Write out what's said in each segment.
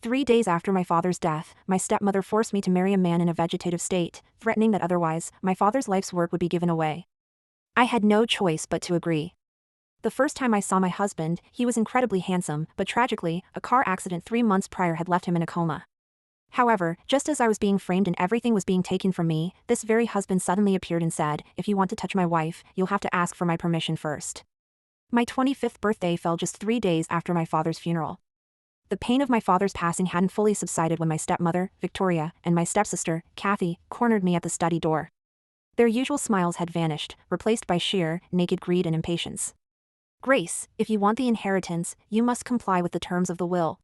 3 days after my father's death, my stepmother forced me to marry a man in a vegetative state, threatening that otherwise, my father's life's work would be given away. I had no choice but to agree. The first time I saw my husband, he was incredibly handsome, but tragically, a car accident 3 months prior had left him in a coma. However, just as I was being framed and everything was being taken from me, this very husband suddenly appeared and said, "If you want to touch my wife, you'll have to ask for my permission first." My 25th birthday fell just 3 days after my father's funeral. The pain of my father's passing hadn't fully subsided when my stepmother, Victoria, and my stepsister, Kathy, cornered me at the study door. Their usual smiles had vanished, replaced by sheer, naked greed and impatience. "Grace, if you want the inheritance, you must comply with the terms of the will."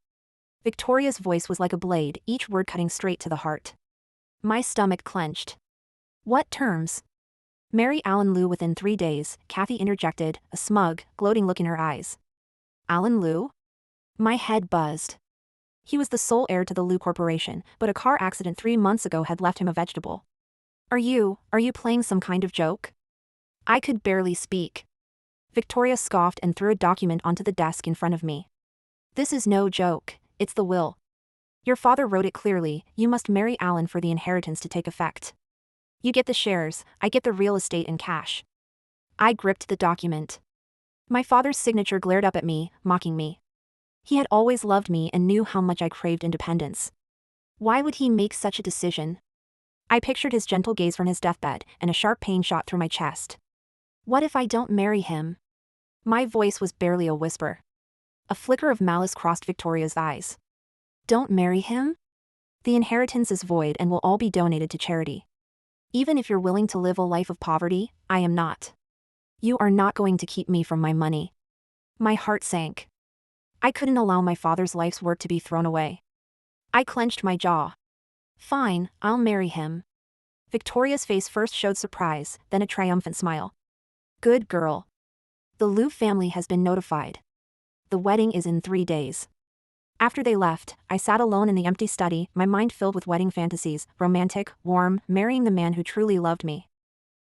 Victoria's voice was like a blade, each word cutting straight to the heart. My stomach clenched. "What terms?" "Marry Alan Liu within 3 days," Kathy interjected, a smug, gloating look in her eyes. Alan Liu? My head buzzed. He was the sole heir to the Liu Corporation, but a car accident 3 months ago had left him a vegetable. Are you playing some kind of joke?" I could barely speak. Victoria scoffed and threw a document onto the desk in front of me. "This is no joke, it's the will. Your father wrote it clearly, you must marry Alan for the inheritance to take effect. You get the shares, I get the real estate and cash." I gripped the document. My father's signature glared up at me, mocking me. He had always loved me and knew how much I craved independence. Why would he make such a decision? I pictured his gentle gaze from his deathbed, and a sharp pain shot through my chest. What if I don't marry him? My voice was barely a whisper. A flicker of malice crossed Victoria's eyes. "Don't marry him? The inheritance is void and will all be donated to charity. Even if you're willing to live a life of poverty, I am not. You are not going to keep me from my money." My heart sank. I couldn't allow my father's life's work to be thrown away. I clenched my jaw. "Fine, I'll marry him." Victoria's face first showed surprise, then a triumphant smile. "Good girl. The Liu family has been notified. The wedding is in 3 days." After they left, I sat alone in the empty study, my mind filled with wedding fantasies, romantic, warm, marrying the man who truly loved me.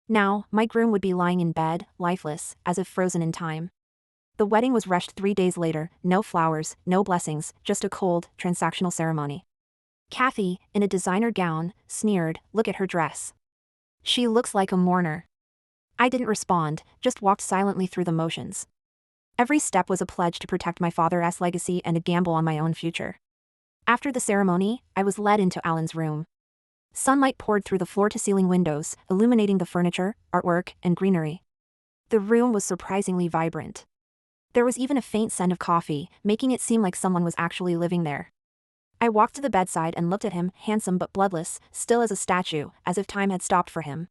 Now, my groom would be lying in bed, lifeless, as if frozen in time. The wedding was rushed 3 days later, no flowers, no blessings, just a cold, transactional ceremony. Kathy, in a designer gown, sneered, "Look at her dress. She looks like a mourner." I didn't respond, just walked silently through the motions. Every step was a pledge to protect my father's legacy and a gamble on my own future. After the ceremony, I was led into Alan's room. Sunlight poured through the floor-to-ceiling windows, illuminating the furniture, artwork, and greenery. The room was surprisingly vibrant. There was even a faint scent of coffee, making it seem like someone was actually living there. I walked to the bedside and looked at him, handsome but bloodless, still as a statue, as if time had stopped for him.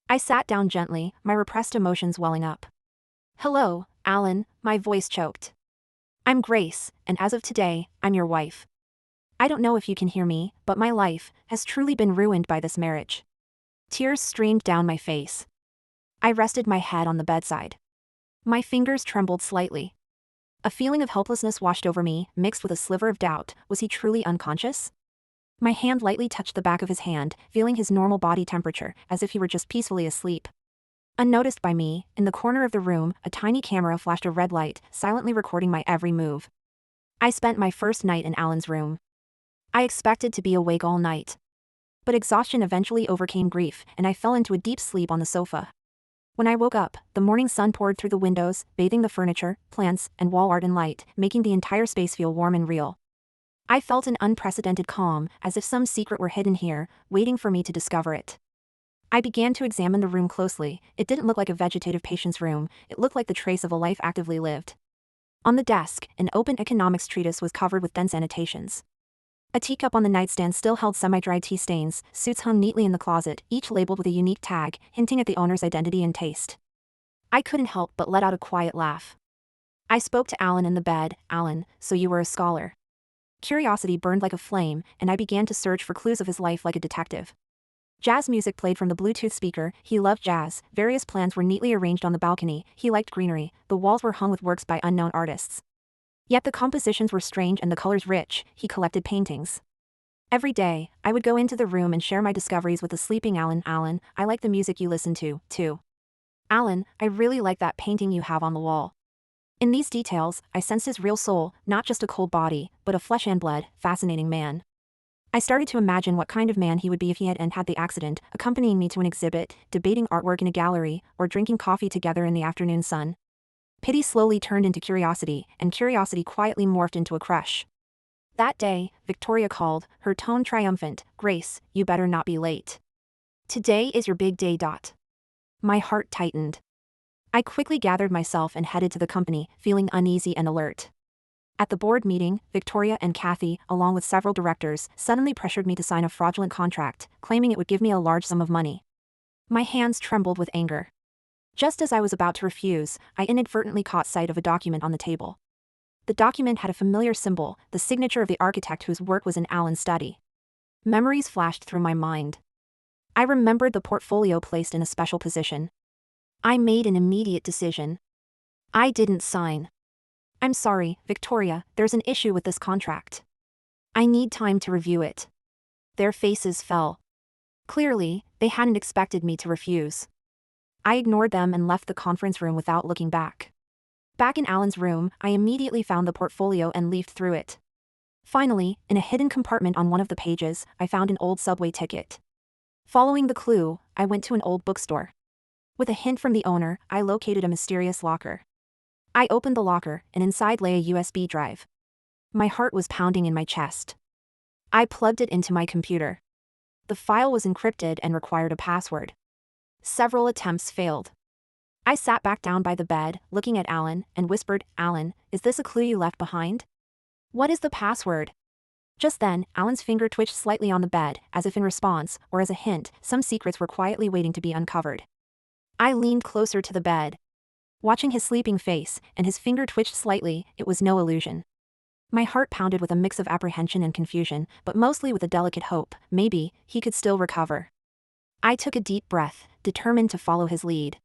I sat down gently, my repressed emotions welling up. "Hello, Alan," my voice choked. "I'm Grace, and as of today, I'm your wife. I don't know if you can hear me, but my life has truly been ruined by this marriage." Tears streamed down my face. I rested my head on the bedside. My fingers trembled slightly. A feeling of helplessness washed over me, mixed with a sliver of doubt. Was he truly unconscious? My hand lightly touched the back of his hand, feeling his normal body temperature, as if he were just peacefully asleep. Unnoticed by me, in the corner of the room, a tiny camera flashed a red light, silently recording my every move. I spent my first night in Alan's room. I expected to be awake all night. But exhaustion eventually overcame grief, and I fell into a deep sleep on the sofa. When I woke up, the morning sun poured through the windows, bathing the furniture, plants, and wall art in light, making the entire space feel warm and real. I felt an unprecedented calm, as if some secret were hidden here, waiting for me to discover it. I began to examine the room closely. It didn't look like a vegetative patient's room, it looked like the trace of a life actively lived. On the desk, an open economics treatise was covered with dense annotations. A teacup on the nightstand still held semi-dry tea stains, suits hung neatly in the closet, each labeled with a unique tag, hinting at the owner's identity and taste. I couldn't help but let out a quiet laugh. I spoke to Alan in the bed. "Alan, so you were a scholar." Curiosity burned like a flame, and I began to search for clues of his life like a detective. Jazz music played from the Bluetooth speaker. He loved jazz. Various plants were neatly arranged on the balcony. He liked greenery. The walls were hung with works by unknown artists. Yet the compositions were strange and the colors rich. He collected paintings. Every day, I would go into the room and share my discoveries with the sleeping Alan. "Alan, I like the music you listen to, too." "Alan, I really like that painting you have on the wall." In these details, I sensed his real soul, not just a cold body, but a flesh and blood, fascinating man. I started to imagine what kind of man he would be if he hadn't had the accident, accompanying me to an exhibit, debating artwork in a gallery, or drinking coffee together in the afternoon sun. Pity slowly turned into curiosity, and curiosity quietly morphed into a crush. That day, Victoria called, her tone triumphant. "Grace, you better not be late. Today is your big day. My heart tightened. I quickly gathered myself and headed to the company, feeling uneasy and alert. At the board meeting, Victoria and Kathy, along with several directors, suddenly pressured me to sign a fraudulent contract, claiming it would give me a large sum of money. My hands trembled with anger. Just as I was about to refuse, I inadvertently caught sight of a document on the table. The document had a familiar symbol, the signature of the architect whose work was in Alan's study. Memories flashed through my mind. I remembered the portfolio placed in a special position. I made an immediate decision. I didn't sign. "I'm sorry, Victoria, there's an issue with this contract. I need time to review it." Their faces fell. Clearly, they hadn't expected me to refuse. I ignored them and left the conference room without looking back. Back in Alan's room, I immediately found the portfolio and leafed through it. Finally, in a hidden compartment on one of the pages, I found an old subway ticket. Following the clue, I went to an old bookstore. With a hint from the owner, I located a mysterious locker. I opened the locker, and inside lay a USB drive. My heart was pounding in my chest. I plugged it into my computer. The file was encrypted and required a password. Several attempts failed. I sat back down by the bed, looking at Alan, and whispered, "Alan, is this a clue you left behind? What is the password?" Just then, Alan's finger twitched slightly on the bed, as if in response, or as a hint, some secrets were quietly waiting to be uncovered. I leaned closer to the bed. Watching his sleeping face, and his finger twitched slightly, it was no illusion. My heart pounded with a mix of apprehension and confusion, but mostly with a delicate hope. Maybe he could still recover. I took a deep breath, determined to follow his lead.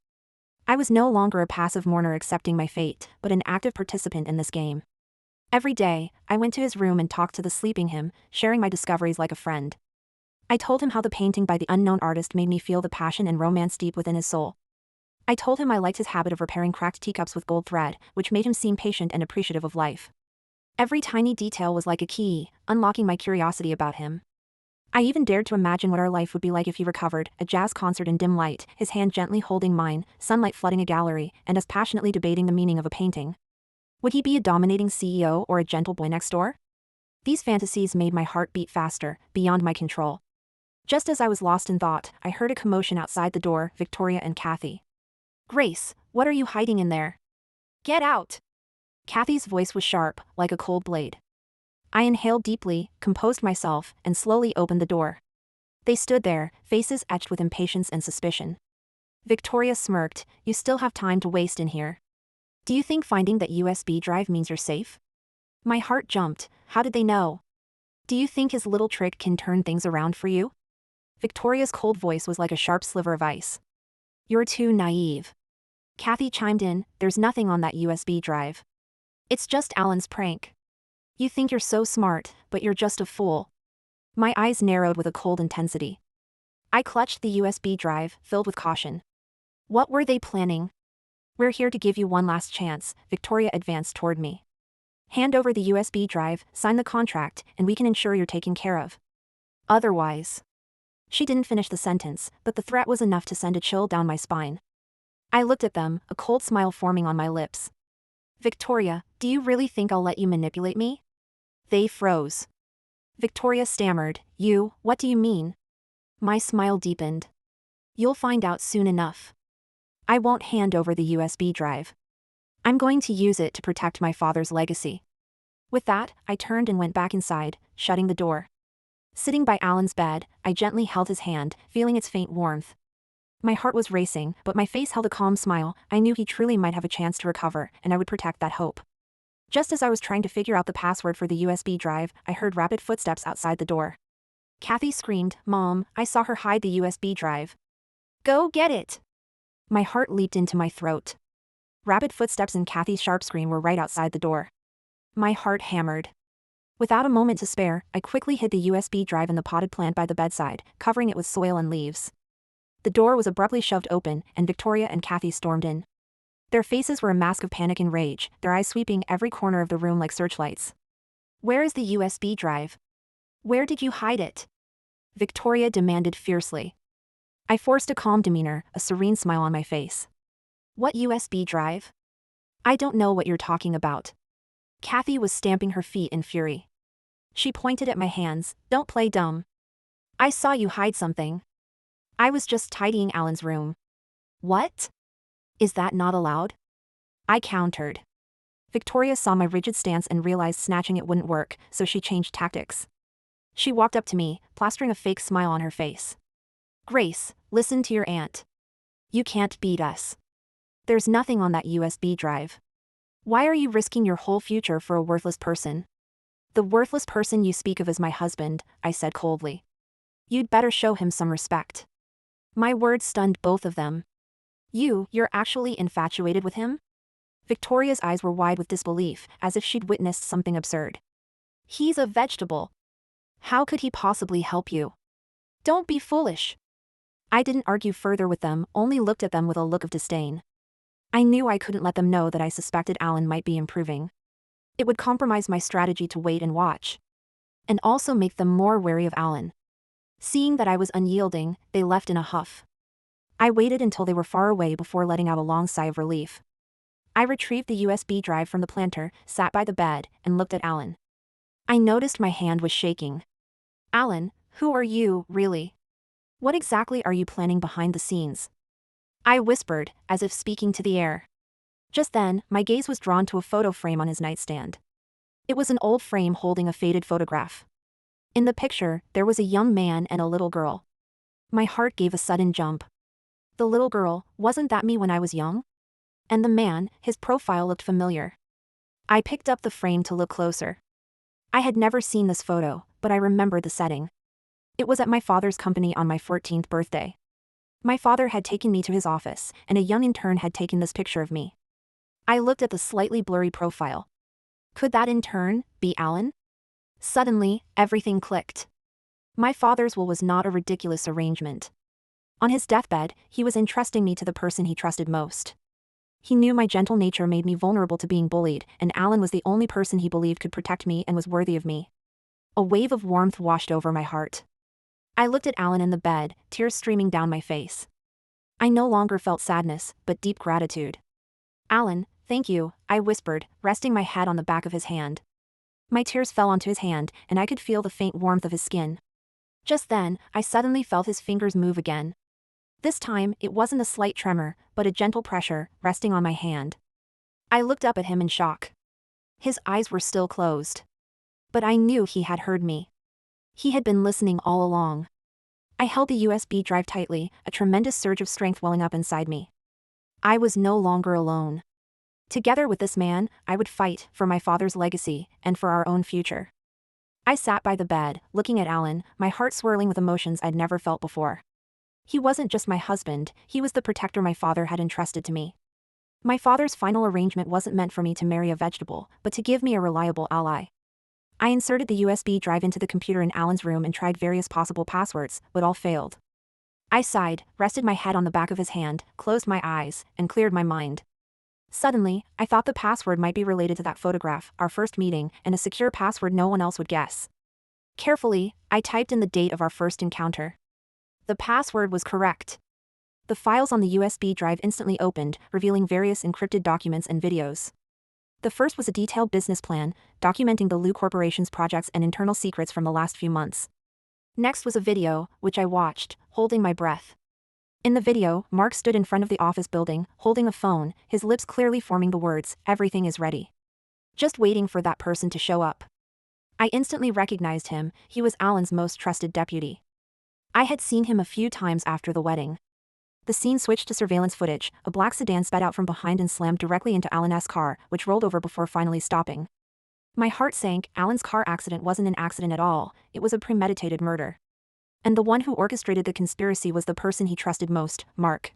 I was no longer a passive mourner accepting my fate, but an active participant in this game. Every day, I went to his room and talked to the sleeping him, sharing my discoveries like a friend. I told him how the painting by the unknown artist made me feel the passion and romance deep within his soul. I told him I liked his habit of repairing cracked teacups with gold thread, which made him seem patient and appreciative of life. Every tiny detail was like a key, unlocking my curiosity about him. I even dared to imagine what our life would be like if he recovered, a jazz concert in dim light, his hand gently holding mine, sunlight flooding a gallery, and us passionately debating the meaning of a painting. Would he be a dominating CEO or a gentle boy next door? These fantasies made my heart beat faster, beyond my control. Just as I was lost in thought, I heard a commotion outside the door, Victoria and Kathy. "Grace, what are you hiding in there? Get out!" Kathy's voice was sharp, like a cold blade. I inhaled deeply, composed myself, and slowly opened the door. They stood there, faces etched with impatience and suspicion. Victoria smirked. "You still have time to waste in here. Do you think finding that USB drive means you're safe?" My heart jumped. How did they know? "Do you think his little trick can turn things around for you?" Victoria's cold voice was like a sharp sliver of ice. "You're too naive." Kathy chimed in, "There's nothing on that USB drive. It's just Alan's prank. You think you're so smart, but you're just a fool." My eyes narrowed with a cold intensity. I clutched the USB drive, filled with caution. What were they planning? "We're here to give you one last chance." Victoria advanced toward me. "Hand over the USB drive, sign the contract, and we can ensure you're taken care of. Otherwise..." She didn't finish the sentence, but the threat was enough to send a chill down my spine. I looked at them, a cold smile forming on my lips. "Victoria, do you really think I'll let you manipulate me?" They froze. Victoria stammered, What do you mean?" My smile deepened. "You'll find out soon enough. I won't hand over the USB drive. I'm going to use it to protect my father's legacy." With that, I turned and went back inside, shutting the door. Sitting by Alan's bed, I gently held his hand, feeling its faint warmth. My heart was racing, but my face held a calm smile. I knew he truly might have a chance to recover, and I would protect that hope. Just as I was trying to figure out the password for the USB drive, I heard rapid footsteps outside the door. Kathy screamed, "Mom, I saw her hide the USB drive. Go get it!" My heart leaped into my throat. Rapid footsteps and Kathy's sharp scream were right outside the door. My heart hammered. Without a moment to spare, I quickly hid the USB drive in the potted plant by the bedside, covering it with soil and leaves. The door was abruptly shoved open, and Victoria and Kathy stormed in. Their faces were a mask of panic and rage, their eyes sweeping every corner of the room like searchlights. "Where is the USB drive? Where did you hide it?" Victoria demanded fiercely. I forced a calm demeanor, a serene smile on my face. "What USB drive? I don't know what you're talking about." Kathy was stamping her feet in fury. She pointed at my hands. "Don't play dumb. I saw you hide something." "I was just tidying Alan's room." "What? Is that not allowed?" I countered. Victoria saw my rigid stance and realized snatching it wouldn't work, so she changed tactics. She walked up to me, plastering a fake smile on her face. "Grace, listen to your aunt. You can't beat us. There's nothing on that USB drive. Why are you risking your whole future for a worthless person?" "The worthless person you speak of is my husband," I said coldly. "You'd better show him some respect." My words stunned both of them. You're actually infatuated with him?" Victoria's eyes were wide with disbelief, as if she'd witnessed something absurd. "He's a vegetable. How could he possibly help you? Don't be foolish." I didn't argue further with them, only looked at them with a look of disdain. I knew I couldn't let them know that I suspected Alan might be improving. It would compromise my strategy to wait and watch. And also make them more wary of Alan. Seeing that I was unyielding, they left in a huff. I waited until they were far away before letting out a long sigh of relief. I retrieved the USB drive from the planter, sat by the bed, and looked at Alan. I noticed my hand was shaking. "Alan, who are you, really? What exactly are you planning behind the scenes?" I whispered, as if speaking to the air. Just then, my gaze was drawn to a photo frame on his nightstand. It was an old frame holding a faded photograph. In the picture, there was a young man and a little girl. My heart gave a sudden jump. The little girl, wasn't that me when I was young? And the man, his profile looked familiar. I picked up the frame to look closer. I had never seen this photo, but I remembered the setting. It was at my father's company on my 14th birthday. My father had taken me to his office, and a young intern had taken this picture of me. I looked at the slightly blurry profile. Could that intern be Alan? Suddenly, everything clicked. My father's will was not a ridiculous arrangement. On his deathbed, he was entrusting me to the person he trusted most. He knew my gentle nature made me vulnerable to being bullied, and Alan was the only person he believed could protect me and was worthy of me. A wave of warmth washed over my heart. I looked at Alan in the bed, tears streaming down my face. I no longer felt sadness, but deep gratitude. "Alan, thank you," I whispered, resting my head on the back of his hand. My tears fell onto his hand, and I could feel the faint warmth of his skin. Just then, I suddenly felt his fingers move again. This time, it wasn't a slight tremor, but a gentle pressure, resting on my hand. I looked up at him in shock. His eyes were still closed. But I knew he had heard me. He had been listening all along. I held the USB drive tightly, a tremendous surge of strength welling up inside me. I was no longer alone. Together with this man, I would fight for my father's legacy and for our own future. I sat by the bed, looking at Alan, my heart swirling with emotions I'd never felt before. He wasn't just my husband, he was the protector my father had entrusted to me. My father's final arrangement wasn't meant for me to marry a vegetable, but to give me a reliable ally. I inserted the USB drive into the computer in Alan's room and tried various possible passwords, but all failed. I sighed, rested my head on the back of his hand, closed my eyes, and cleared my mind. Suddenly, I thought the password might be related to that photograph, our first meeting, and a secure password no one else would guess. Carefully, I typed in the date of our first encounter. The password was correct. The files on the USB drive instantly opened, revealing various encrypted documents and videos. The first was a detailed business plan, documenting the Lu Corporation's projects and internal secrets from the last few months. Next was a video, which I watched, holding my breath. In the video, Mark stood in front of the office building, holding a phone, his lips clearly forming the words, "Everything is ready." Just waiting for that person to show up. I instantly recognized him, he was Alan's most trusted deputy. I had seen him a few times after the wedding. The scene switched to surveillance footage, a black sedan sped out from behind and slammed directly into Alan's car, which rolled over before finally stopping. My heart sank, Alan's car accident wasn't an accident at all, it was a premeditated murder. And the one who orchestrated the conspiracy was the person he trusted most, Mark.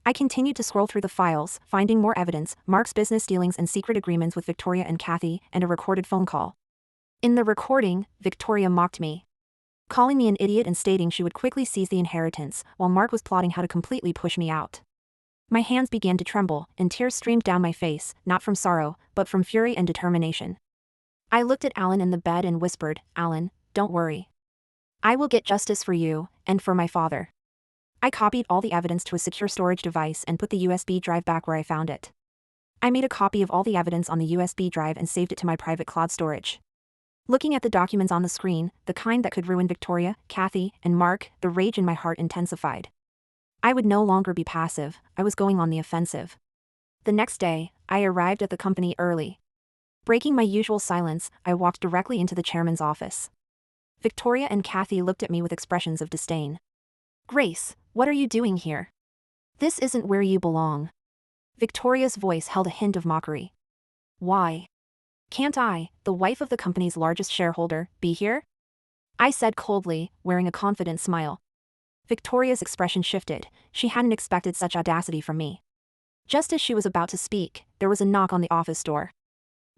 I continued to scroll through the files, finding more evidence, Mark's business dealings and secret agreements with Victoria and Kathy, and a recorded phone call. In the recording, Victoria mocked me, calling me an idiot and stating she would quickly seize the inheritance, while Mark was plotting how to completely push me out. My hands began to tremble, and tears streamed down my face, not from sorrow, but from fury and determination. I looked at Alan in the bed and whispered, "Alan, don't worry. I will get justice for you, and for my father." I copied all the evidence to a secure storage device and put the USB drive back where I found it. I made a copy of all the evidence on the USB drive and saved it to my private cloud storage. Looking at the documents on the screen, the kind that could ruin Victoria, Kathy, and Mark, the rage in my heart intensified. I would no longer be passive, I was going on the offensive. The next day, I arrived at the company early. Breaking my usual silence, I walked directly into the chairman's office. Victoria and Kathy looked at me with expressions of disdain. "Grace, what are you doing here? This isn't where you belong." Victoria's voice held a hint of mockery. "Why? Can't I, the wife of the company's largest shareholder, be here?" I said coldly, wearing a confident smile. Victoria's expression shifted. She hadn't expected such audacity from me. Just as she was about to speak, there was a knock on the office door.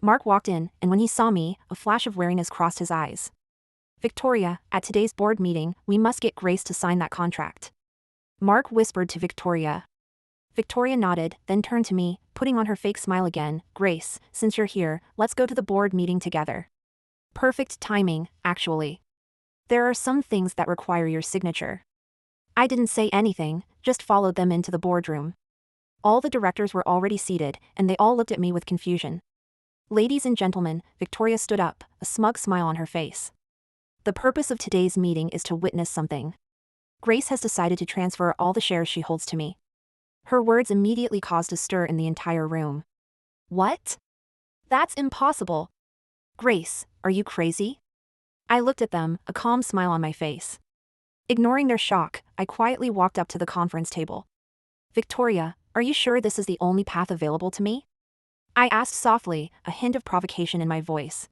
Mark walked in, and when he saw me, a flash of wariness crossed his eyes. "Victoria, at today's board meeting, we must get Grace to sign that contract." Mark whispered to Victoria. Victoria nodded, then turned to me, putting on her fake smile again. "Grace, since you're here, let's go to the board meeting together." Perfect timing, actually. "There are some things that require your signature." I didn't say anything, just followed them into the boardroom. All the directors were already seated, and they all looked at me with confusion. "Ladies and gentlemen," Victoria stood up, a smug smile on her face. "The purpose of today's meeting is to witness something. Grace has decided to transfer all the shares she holds to me." Her words immediately caused a stir in the entire room. "What? That's impossible. Grace, are you crazy?" I looked at them, a calm smile on my face. Ignoring their shock, I quietly walked up to the conference table. "Victoria, are you sure this is the only path available to me?" I asked softly, a hint of provocation in my voice.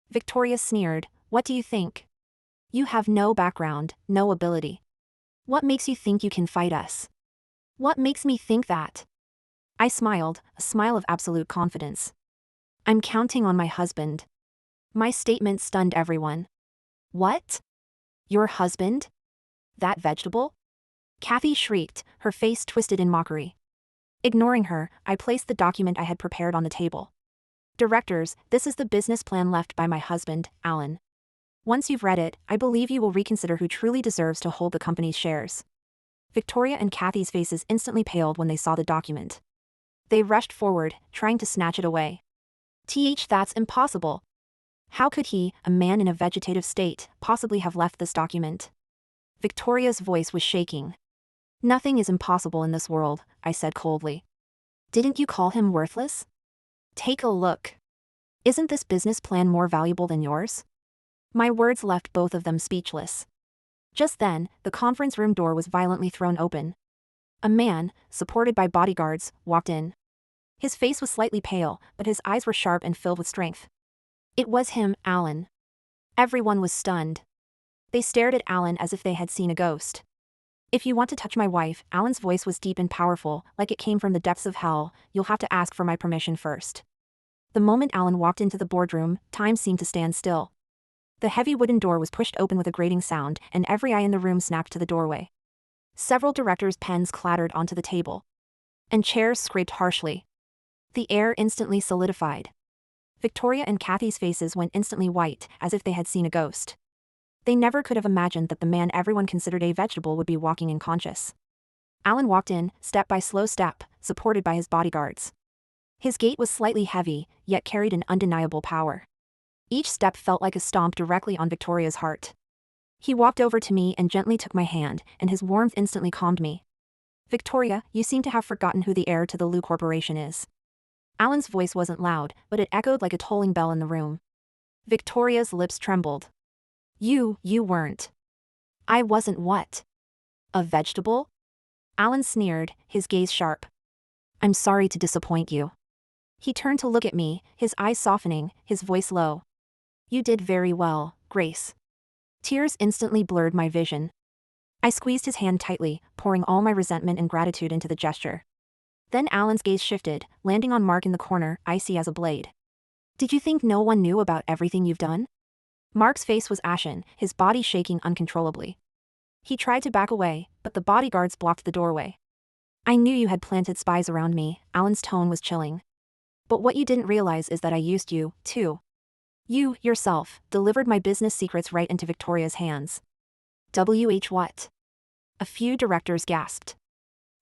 Victoria sneered. "What do you think? You have no background, no ability. What makes you think you can fight us?" "What makes me think that?" I smiled, a smile of absolute confidence. "I'm counting on my husband." My statement stunned everyone. "What? Your husband? That vegetable?" Kathy shrieked, her face twisted in mockery. Ignoring her, I placed the document I had prepared on the table. "Directors, this is the business plan left by my husband, Alan. Once you've read it, I believe you will reconsider who truly deserves to hold the company's shares." Victoria and Kathy's faces instantly paled when they saw the document. They rushed forward, trying to snatch it away. That's impossible. How could he, a man in a vegetative state, possibly have left this document?" Victoria's voice was shaking. "Nothing is impossible in this world," I said coldly. "Didn't you call him worthless? Take a look. Isn't this business plan more valuable than yours?" My words left both of them speechless. Just then, the conference room door was violently thrown open. A man, supported by bodyguards, walked in. His face was slightly pale, but his eyes were sharp and filled with strength. It was him, Alan. Everyone was stunned. They stared at Alan as if they had seen a ghost. "If you want to touch my wife," Alan's voice was deep and powerful, like it came from the depths of hell, "you'll have to ask for my permission first." The moment Alan walked into the boardroom, time seemed to stand still. The heavy wooden door was pushed open with a grating sound, and every eye in the room snapped to the doorway. Several directors' pens clattered onto the table. And chairs scraped harshly. The air instantly solidified. Victoria and Kathy's faces went instantly white, as if they had seen a ghost. They never could have imagined that the man everyone considered a vegetable would be walking unconscious. Alan walked in, step by slow step, supported by his bodyguards. His gait was slightly heavy, yet carried an undeniable power. Each step felt like a stomp directly on Victoria's heart. He walked over to me and gently took my hand, and his warmth instantly calmed me. "Victoria, you seem to have forgotten who the heir to the Lu Corporation is." Alan's voice wasn't loud, but it echoed like a tolling bell in the room. Victoria's lips trembled. You weren't." "I wasn't what? A vegetable?" Alan sneered, his gaze sharp. "I'm sorry to disappoint you." He turned to look at me, his eyes softening, his voice low. "You did very well, Grace." Tears instantly blurred my vision. I squeezed his hand tightly, pouring all my resentment and gratitude into the gesture. Then Alan's gaze shifted, landing on Mark in the corner, icy as a blade. "Did you think no one knew about everything you've done?" Mark's face was ashen, his body shaking uncontrollably. He tried to back away, but the bodyguards blocked the doorway. I knew you had planted spies around me, Alan's tone was chilling. But what you didn't realize is that I used you, too. You, yourself, delivered my business secrets right into Victoria's hands. What? A few directors gasped.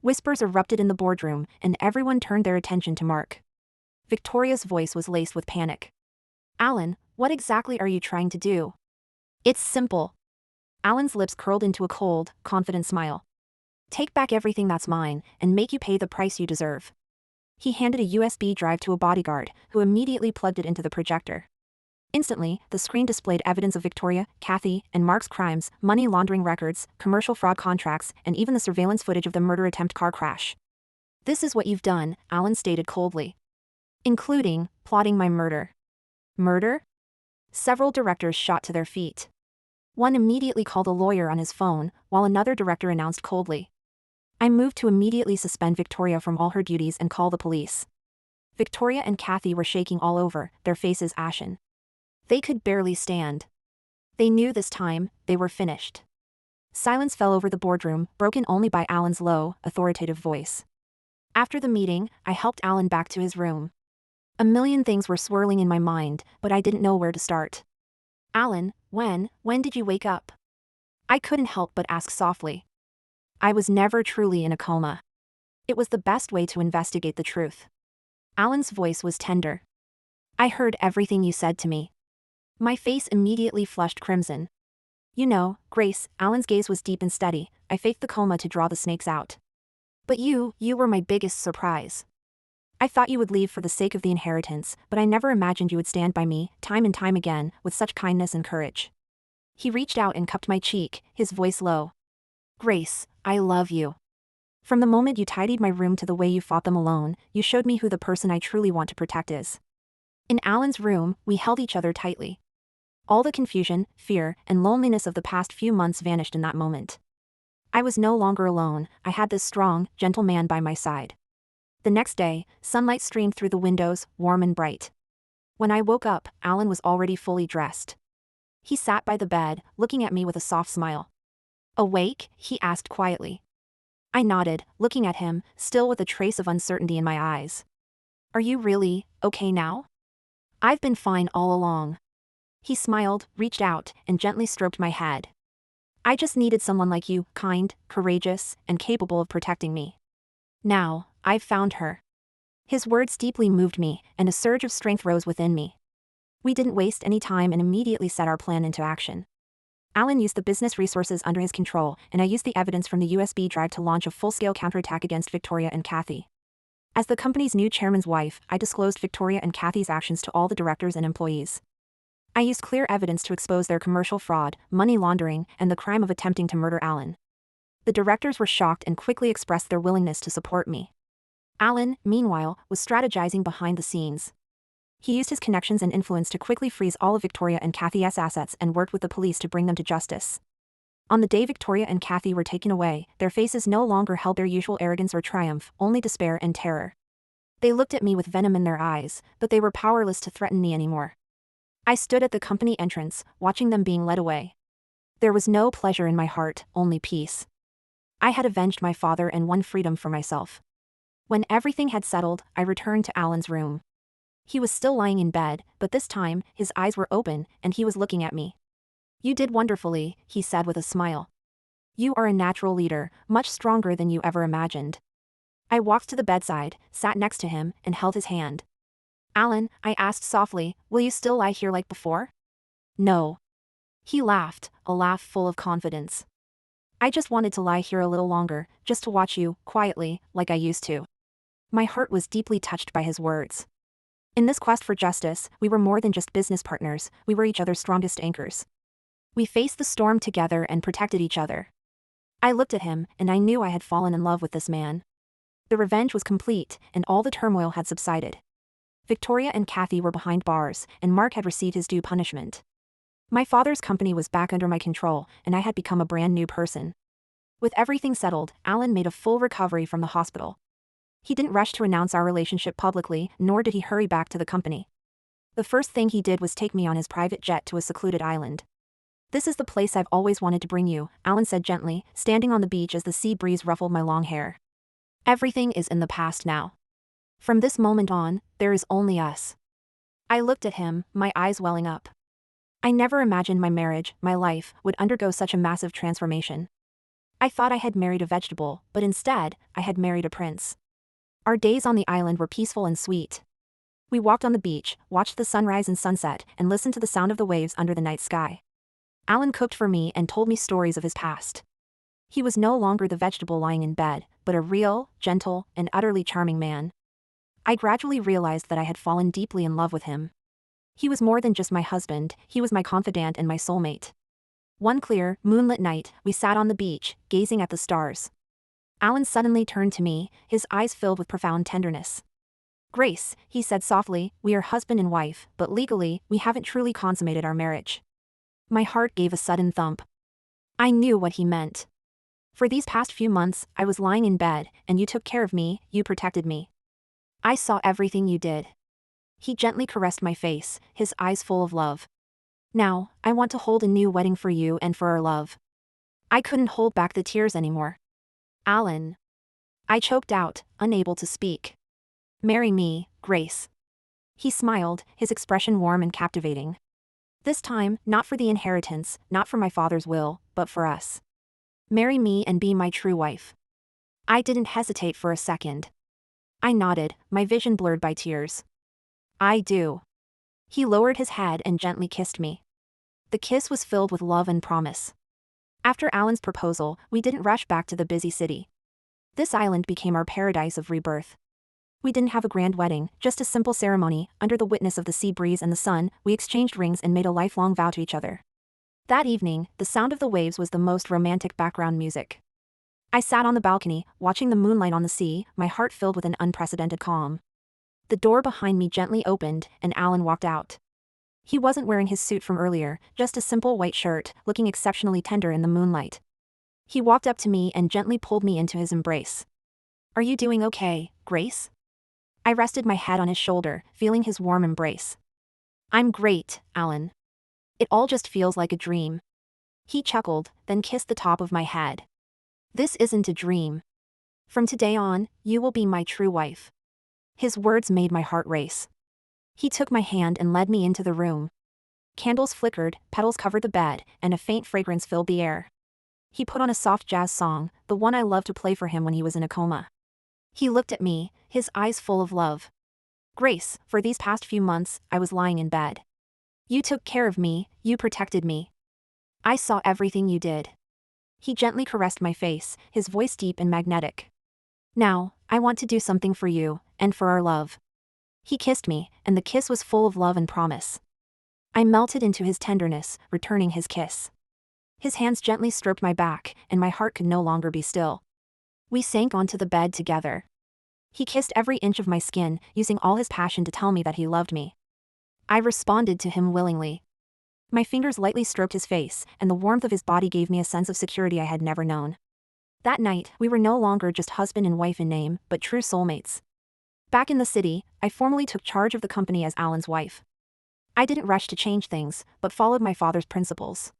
Whispers erupted in the boardroom, and everyone turned their attention to Mark. Victoria's voice was laced with panic. Alan, what exactly are you trying to do? It's simple. Alan's lips curled into a cold, confident smile. Take back everything that's mine, and make you pay the price you deserve. He handed a USB drive to a bodyguard, who immediately plugged it into the projector. Instantly, the screen displayed evidence of Victoria, Kathy, and Mark's crimes, money laundering records, commercial fraud contracts, and even the surveillance footage of the murder attempt car crash. This is what you've done, Alan stated coldly. Including plotting my murder. Murder? Several directors shot to their feet. One immediately called a lawyer on his phone, while another director announced coldly. I moved to immediately suspend Victoria from all her duties and call the police. Victoria and Kathy were shaking all over, their faces ashen. They could barely stand. They knew this time, they were finished. Silence fell over the boardroom, broken only by Alan's low, authoritative voice. After the meeting, I helped Alan back to his room. A million things were swirling in my mind, but I didn't know where to start. Alan, when did you wake up? I couldn't help but ask softly. I was never truly in a coma. It was the best way to investigate the truth. Alan's voice was tender. I heard everything you said to me. My face immediately flushed crimson. You know, Grace, Alan's gaze was deep and steady. I faked the coma to draw the snakes out. But you were my biggest surprise. I thought you would leave for the sake of the inheritance, but I never imagined you would stand by me, time and time again, with such kindness and courage. He reached out and cupped my cheek, his voice low. Grace, I love you. From the moment you tidied my room to the way you fought them alone, you showed me who the person I truly want to protect is. In Alan's room, we held each other tightly. All the confusion, fear, and loneliness of the past few months vanished in that moment. I was no longer alone, I had this strong, gentle man by my side. The next day, sunlight streamed through the windows, warm and bright. When I woke up, Alan was already fully dressed. He sat by the bed, looking at me with a soft smile. Awake? He asked quietly. I nodded, looking at him, still with a trace of uncertainty in my eyes. Are you really okay now? I've been fine all along. He smiled, reached out, and gently stroked my head. I just needed someone like you, kind, courageous, and capable of protecting me. Now, I've found her. His words deeply moved me, and a surge of strength rose within me. We didn't waste any time and immediately set our plan into action. Alan used the business resources under his control, and I used the evidence from the USB drive to launch a full-scale counterattack against Victoria and Kathy. As the company's new chairman's wife, I disclosed Victoria and Kathy's actions to all the directors and employees. I used clear evidence to expose their commercial fraud, money laundering, and the crime of attempting to murder Alan. The directors were shocked and quickly expressed their willingness to support me. Alan, meanwhile, was strategizing behind the scenes. He used his connections and influence to quickly freeze all of Victoria and Kathy's assets and worked with the police to bring them to justice. On the day Victoria and Kathy were taken away, their faces no longer held their usual arrogance or triumph, only despair and terror. They looked at me with venom in their eyes, but they were powerless to threaten me anymore. I stood at the company entrance, watching them being led away. There was no pleasure in my heart, only peace. I had avenged my father and won freedom for myself. When everything had settled, I returned to Alan's room. He was still lying in bed, but this time, his eyes were open, and he was looking at me. You did wonderfully, he said with a smile. You are a natural leader, much stronger than you ever imagined. I walked to the bedside, sat next to him, and held his hand. Alan, I asked softly, will you still lie here like before? No. He laughed, a laugh full of confidence. I just wanted to lie here a little longer, just to watch you, quietly, like I used to. My heart was deeply touched by his words. In this quest for justice, we were more than just business partners, we were each other's strongest anchors. We faced the storm together and protected each other. I looked at him, and I knew I had fallen in love with this man. The revenge was complete, and all the turmoil had subsided. Victoria and Kathy were behind bars, and Mark had received his due punishment. My father's company was back under my control, and I had become a brand new person. With everything settled, Alan made a full recovery from the hospital. He didn't rush to announce our relationship publicly, nor did he hurry back to the company. The first thing he did was take me on his private jet to a secluded island. This is the place I've always wanted to bring you, Alan said gently, standing on the beach as the sea breeze ruffled my long hair. Everything is in the past now. From this moment on, there is only us. I looked at him, my eyes welling up. I never imagined my marriage, my life, would undergo such a massive transformation. I thought I had married a vegetable, but instead, I had married a prince. Our days on the island were peaceful and sweet. We walked on the beach, watched the sunrise and sunset, and listened to the sound of the waves under the night sky. Alan cooked for me and told me stories of his past. He was no longer the vegetable lying in bed, but a real, gentle, and utterly charming man. I gradually realized that I had fallen deeply in love with him. He was more than just my husband, he was my confidant and my soulmate. One clear, moonlit night, we sat on the beach, gazing at the stars. Alan suddenly turned to me, his eyes filled with profound tenderness. "Grace," he said softly, "we are husband and wife, but legally, we haven't truly consummated our marriage." My heart gave a sudden thump. I knew what he meant. For these past few months, I was lying in bed, and you took care of me, you protected me. I saw everything you did. He gently caressed my face, his eyes full of love. Now, I want to hold a new wedding for you and for our love. I couldn't hold back the tears anymore. Alan. I choked out, unable to speak. "Marry me, Grace." He smiled, his expression warm and captivating. This time, not for the inheritance, not for my father's will, but for us. Marry me and be my true wife. I didn't hesitate for a second. I nodded, my vision blurred by tears. "I do." He lowered his head and gently kissed me. The kiss was filled with love and promise. After Alan's proposal, we didn't rush back to the busy city. This island became our paradise of rebirth. We didn't have a grand wedding, just a simple ceremony. Under the witness of the sea breeze and the sun, we exchanged rings and made a lifelong vow to each other. That evening, the sound of the waves was the most romantic background music. I sat on the balcony, watching the moonlight on the sea, my heart filled with an unprecedented calm. The door behind me gently opened, and Alan walked out. He wasn't wearing his suit from earlier, just a simple white shirt, looking exceptionally tender in the moonlight. He walked up to me and gently pulled me into his embrace. "Are you doing okay, Grace?" I rested my head on his shoulder, feeling his warm embrace. "I'm great, Alan. It all just feels like a dream." He chuckled, then kissed the top of my head. "This isn't a dream. From today on, you will be my true wife." His words made my heart race. He took my hand and led me into the room. Candles flickered, petals covered the bed, and a faint fragrance filled the air. He put on a soft jazz song, the one I loved to play for him when he was in a coma. He looked at me, his eyes full of love. "Grace, for these past few months, I was lying in bed. You took care of me, you protected me. I saw everything you did." He gently caressed my face, his voice deep and magnetic. "Now, I want to do something for you, and for our love." He kissed me, and the kiss was full of love and promise. I melted into his tenderness, returning his kiss. His hands gently stroked my back, and my heart could no longer be still. We sank onto the bed together. He kissed every inch of my skin, using all his passion to tell me that he loved me. I responded to him willingly. My fingers lightly stroked his face, and the warmth of his body gave me a sense of security I had never known. That night, we were no longer just husband and wife in name, but true soulmates. Back in the city, I formally took charge of the company as Alan's wife. I didn't rush to change things, but followed my father's principles,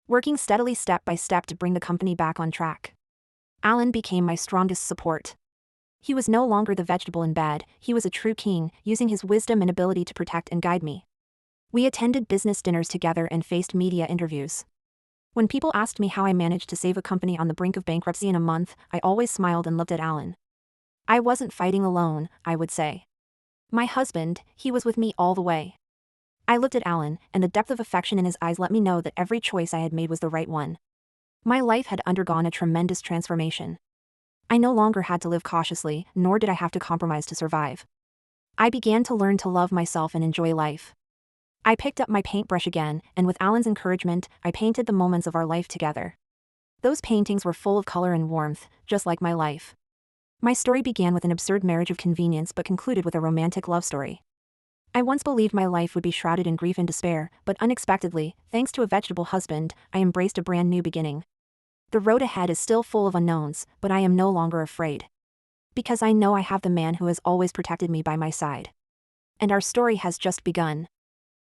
working steadily step by step to bring the company back on track. Alan became my strongest support. He was no longer the vegetable in bed, he was a true king, using his wisdom and ability to protect and guide me. We attended business dinners together and faced media interviews. When people asked me how I managed to save a company on the brink of bankruptcy in a month, I always smiled and looked at Alan. I wasn't fighting alone, I would say. My husband, he was with me all the way. I looked at Alan, and the depth of affection in his eyes let me know that every choice I had made was the right one. My life had undergone a tremendous transformation. I no longer had to live cautiously, nor did I have to compromise to survive. I began to learn to love myself and enjoy life. I picked up my paintbrush again, and with Alan's encouragement, I painted the moments of our life together. Those paintings were full of color and warmth, just like my life. My story began with an absurd marriage of convenience but concluded with a romantic love story. I once believed my life would be shrouded in grief and despair, but unexpectedly, thanks to a vegetable husband, I embraced a brand new beginning. The road ahead is still full of unknowns, but I am no longer afraid. Because I know I have the man who has always protected me by my side. And our story has just begun.